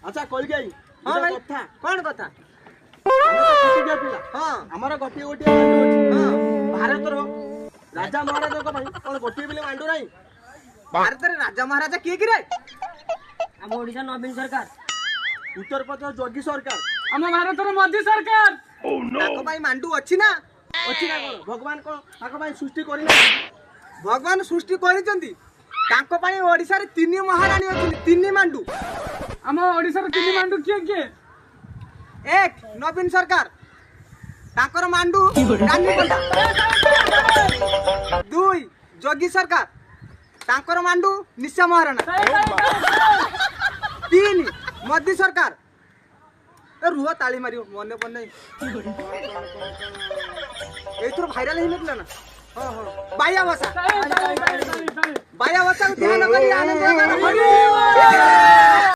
अच्छा कल गई हाँ भाई कथा कौन कथा हाँ आमर गोटे गोटे मांडू अछि हाँ भारत राजा महाराजा कौन गोटे बोले मांडू नहीं भारत रे राजा महाराजा किए कि रे ଆମ ଓଡିଶା ନବୀନ ସରକାର उत्तर प्रदेश योगी सरकार ଆମ ଭାରତର ମୋଦି ସରକାର ତାଙ୍କ ପାଇଁ ମାଣ୍ଡୁ ଅଛି ନା अच्छी ना कौन भगवान कौन ताको भाई सृष्टि करना ଭଗବାନ ସୃଷ୍ଟି କରିଛନ୍ତି ତାଙ୍କ ପାଇଁ ଓଡିଶାରେ 3 ମହାରାଣୀ ଅଛନ୍ତି 3 ମାଣ୍ଡୁ ଆମ ଓଡିଶାର ତିନି ମାଣ୍ଡୁ କିଏ କିଏ? ଏକ ନବୀନ ସରକାର ତାଙ୍କର ମାଣ୍ଡୁ ରାନୀ ପଣ୍ଡା 2 ଯୋଗୀ ସରକାର ତାଙ୍କର ମାଣ୍ଡୁ ନିଶା ମହାରାଣା 3 ମୋଦି ସରକାର ଏ ରୁହ ତାଳି ମାରିବ ମନେ ପଡେ ଏଇଥର ଭାଇରାଲ ହେଇନଥିଲା ନା ହଁ ହଁ ବାୟା ବସା ବାୟା ବସାକୁ ଧ୍ୟାନ କରି ଆନନ୍ଦ